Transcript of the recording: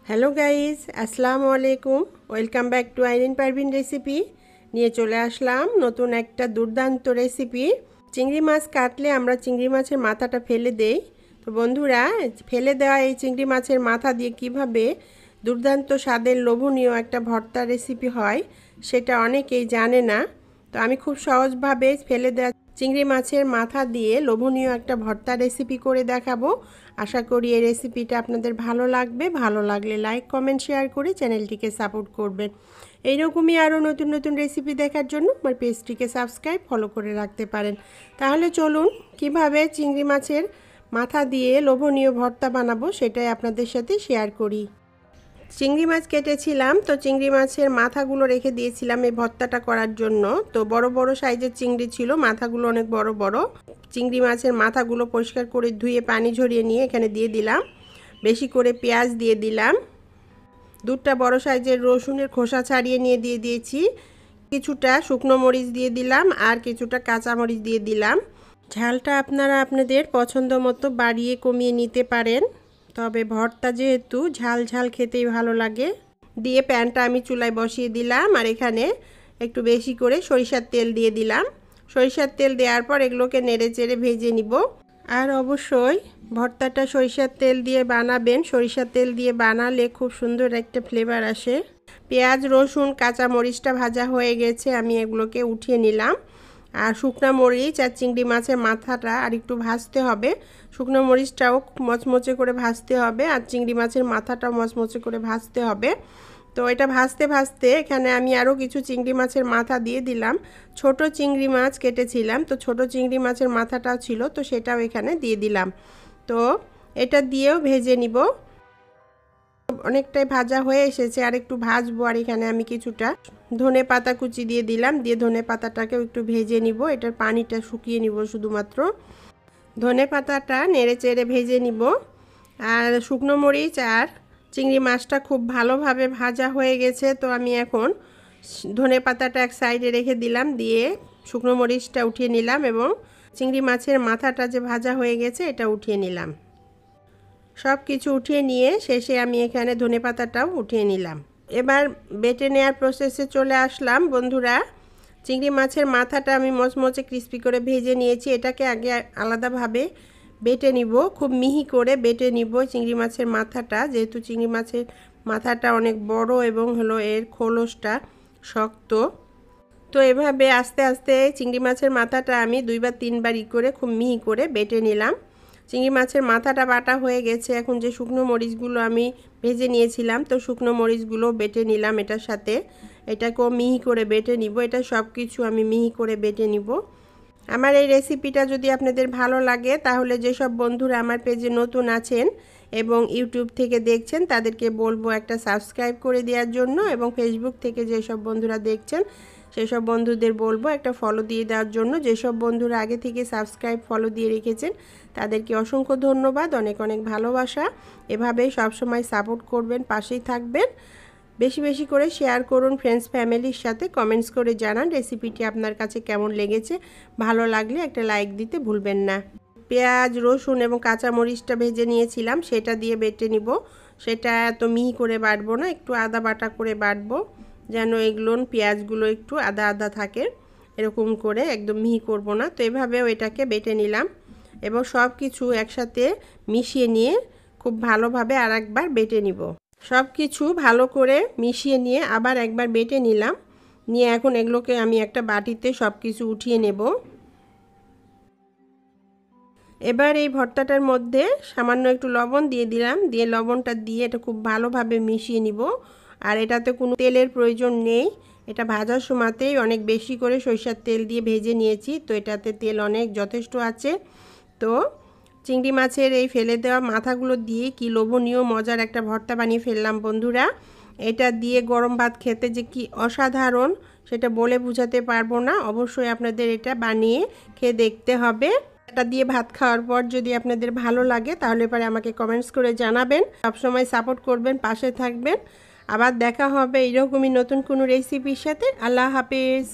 Hello guys, আসসালামু আলাইকুম। Welcome back to Irin Parvin recipe. নিয়ে চলে আসলাম নতুন একটা দুর্দান্ত রেসিপি। চিংড়ি মাছ কাটলে আমরা চিংড়ি মাছের মাথাটা ফেলে দেই। তো বন্ধুরা, ফেলে দেওয়া এই চিংড়ি মাছের মাথা দিয়ে কিভাবে দুর্দান্ত স্বাদের লোভনীয় একটা ভর্তা রেসিপি হয় সেটা অনেকেই জানে না। তো আমি খুব সহজভাবে ফেলে দেওয়া চিংড়ি মাছের মাথা দিয়ে লোভনীয় একটা ভর্তা রেসিপি করে দেখাবো। আশা করি এই রেসিপিটা আপনাদের ভালো লাগবে। ভালো লাগলে লাইক, কমেন্ট, শেয়ার করে চ্যানেলটিকে সাপোর্ট করবেন। এইরকমই আরও নতুন নতুন রেসিপি দেখার জন্য আমার পেজটিকে সাবস্ক্রাইব, ফলো করে রাখতে পারেন। তাহলে চলুন কিভাবে চিংড়ি মাছের মাথা দিয়ে লোভনীয় ভর্তা বানাবো সেটাই আপনাদের সাথে শেয়ার করি। চিংড়ি মাছ কেটেছিলাম, তো চিংড়ি মাছের মাথাগুলো রেখে দিয়েছিলাম এই ভর্তাটা করার জন্য। তো বড় বড় সাইজের চিংড়ি ছিল, মাথাগুলো অনেক বড় বড়। চিংড়ি মাছের মাথাগুলো পরিষ্কার করে ধুয়ে পানি ঝরিয়ে নিয়ে এখানে দিয়ে দিলাম। বেশি করে পেঁয়াজ দিয়ে দিলাম। দুটা বড় সাইজের রসুনের খোসা ছাড়িয়ে নিয়ে দিয়ে দিয়েছি। কিছুটা শুকনো মরিচ দিয়ে দিলাম আর কিছুটা কাঁচা মরিচ দিয়ে দিলাম। ঝালটা আপনারা আপনাদের পছন্দ মতো বাড়িয়ে কমিয়ে নিতে পারেন, তবে ভর্তা যেহেতু ঝাল ঝাল খেতেই ভালো লাগে। দিয়ে প্যানটা আমি চুলায় বসিয়ে দিলাম আর এখানে একটু বেশি করে সরিষার তেল দিয়ে দিলাম। সরিষার তেল দেওয়ার পর এগুলোকে নেড়ে চেড়ে ভেজে নিব। আর অবশ্যই ভর্তাটা সরিষার তেল দিয়ে বানাবেন। সরিষার তেল দিয়ে বানালে খুব সুন্দর একটা ফ্লেভার আসে। পেঁয়াজ, রসুন, কাঁচা মরিচটা ভাজা হয়ে গেছে, আমি এগুলোকে উঠিয়ে নিলাম। আর শুকনো মরিচ আর চিংড়ি মাছের মাথাটা আর একটু ভাজতে হবে। শুকনো মরিচটাও মচমচে করে ভাজতে হবে আর চিংড়ি মাছের মাথাটাও মচমচে করে ভাজতে হবে। তো এটা ভাজতে ভাজতে এখানে আমি আরও কিছু চিংড়ি মাছের মাথা দিয়ে দিলাম। ছোট চিংড়ি মাছ কেটেছিলাম, তো ছোট চিংড়ি মাছের মাথাটাও ছিল, তো সেটাও এখানে দিয়ে দিলাম। তো এটা দিয়েও ভেজে নিব। অনেকটাই ভাজা হয়ে এসেছে, আর একটু ভাজবো। আর এখানে আমি কিছুটা ধনে পাতা কুচি দিয়ে দিলাম। দিয়ে ধনে পাতাটাকেও একটু ভেজে নিব, এটার পানিটা শুকিয়ে নিব শুধুমাত্র। ধনে পাতাটা নেড়ে চেড়ে ভেজে নিব। আর শুকনো মরিচ আর চিংড়ি মাছটা খুব ভালোভাবে ভাজা হয়ে গেছে, তো আমি এখন ধনে পাতাটা এক সাইডে রেখে দিলাম। দিয়ে শুকনো মরিচটা উঠিয়ে নিলাম এবং চিংড়ি মাছের মাথাটা যে ভাজা হয়ে গেছে এটা উঠিয়ে নিলাম। সব কিছু উঠিয়ে নিয়ে শেষে আমি এখানে ধনেপাতাটাও উঠিয়ে নিলাম। এবার বেটে নেওয়ার প্রসেসে চলে আসলাম বন্ধুরা। চিংড়ি মাছের মাথাটা আমি মচমচে ক্রিস্পি করে ভেজে নিয়েছি। এটাকে আগে আলাদাভাবে বেটে নিব, খুব মিহি করে বেটে নিব চিংড়ি মাছের মাথাটা, যেহেতু চিংড়ি মাছের মাথাটা অনেক বড় এবং হলো এর খোলসটা শক্ত। তো এভাবে আস্তে আস্তে চিংড়ি মাছের মাথাটা আমি 2 বা 3 বার করে খুব মিহি করে বেটে নিলাম। চিংড়ি মাছের মাথাটা বাটা হয়ে গেছে। এখন যে শুকনো মরিচগুলো আমি ভেজে নিয়েছিলাম, তো শুকনো মরিচগুলো বেটে নিলাম এটার সাথে। এটাকেও মিহি করে বেটে নিব। এটা সব কিছু আমি মিহি করে বেটে নিব। আমার এই রেসিপিটা যদি আপনাদের ভালো লাগে তাহলে যেসব বন্ধুরা আমার পেজে নতুন আছেন এবং ইউটিউব থেকে দেখছেন তাদেরকে বলবো একটা সাবস্ক্রাইব করে দেওয়ার জন্য, এবং ফেসবুক থেকে যেসব বন্ধুরা দেখছেন সেসব বন্ধুদের বলবো একটা ফলো দিয়ে দেওয়ার জন্য। যেসব বন্ধুরা আগে থেকে সাবস্ক্রাইব, ফলো দিয়ে রেখেছেন তাদেরকে অসংখ্য ধন্যবাদ, অনেক অনেক ভালোবাসা। এভাবেই সবসময় সাপোর্ট করবেন, পাশেই থাকবেন। বেশি বেশি করে শেয়ার করুন ফ্রেন্ডস, ফ্যামিলির সাথে। কমেন্টস করে জানান রেসিপিটি আপনার কাছে কেমন লেগেছে। ভালো লাগলে একটা লাইক দিতে ভুলবেন না। পেঁয়াজ, রসুন এবং কাঁচা মরিচটা ভেজে নিয়েছিলাম, সেটা দিয়ে বেটে নিব। সেটা এত মিহি করে বাটবো না, একটু আদা বাটা করে বাটবো, যেন এগুলো পেঁয়াজগুলো একটু আদা আদা থাকে, এরকম করে একদম মিহি করব না। তো এভাবেও এটাকে বেটে নিলাম এবং সব কিছু একসাথে মিশিয়ে নিয়ে খুব ভালোভাবে আর একবার বেটে নিব। সব কিছু ভালো করে মিশিয়ে নিয়ে আবার একবার বেটে নিলাম। নিয়ে এখন এগুলোকে আমি একটা বাটিতে সব কিছু উঠিয়ে নেব। এবার এই ভর্তাটার মধ্যে সামান্য একটু লবণ দিয়ে দিলাম। দিয়ে লবণটা দিয়ে এটা খুব ভালোভাবে মিশিয়ে নিব। আর এটাতে কোনো তেলের প্রয়োজন নেই। এটা ভাজার সময়তেই অনেক বেশি করে সরিষার তেল দিয়ে ভেজে নিয়েছি, তো এটাতে তেল অনেক যথেষ্ট আছে। তো চিংড়ি মাছের এই ফেলে দেওয়া মাথাগুলো দিয়ে কি লোভনীয় মজার একটা ভর্তা বানিয়ে ফেললাম বন্ধুরা। এটা দিয়ে গরম ভাত খেতে যে কি অসাধারণ সেটা বলে বোঝাতে পারবো না। অবশ্যই আপনাদের এটা বানিয়ে খেয়ে দেখতে হবে। এটা দিয়ে ভাত খাওয়ার পর যদি আপনাদের ভালো লাগে তাহলে পরে আমাকে কমেন্টস করে জানাবেন। সবসময় সাপোর্ট করবেন, পাশে থাকবেন। আবার দেখা হবে এরকমই নতুন কোনো রেসিপির সাথে। আল্লাহ হাফেজ।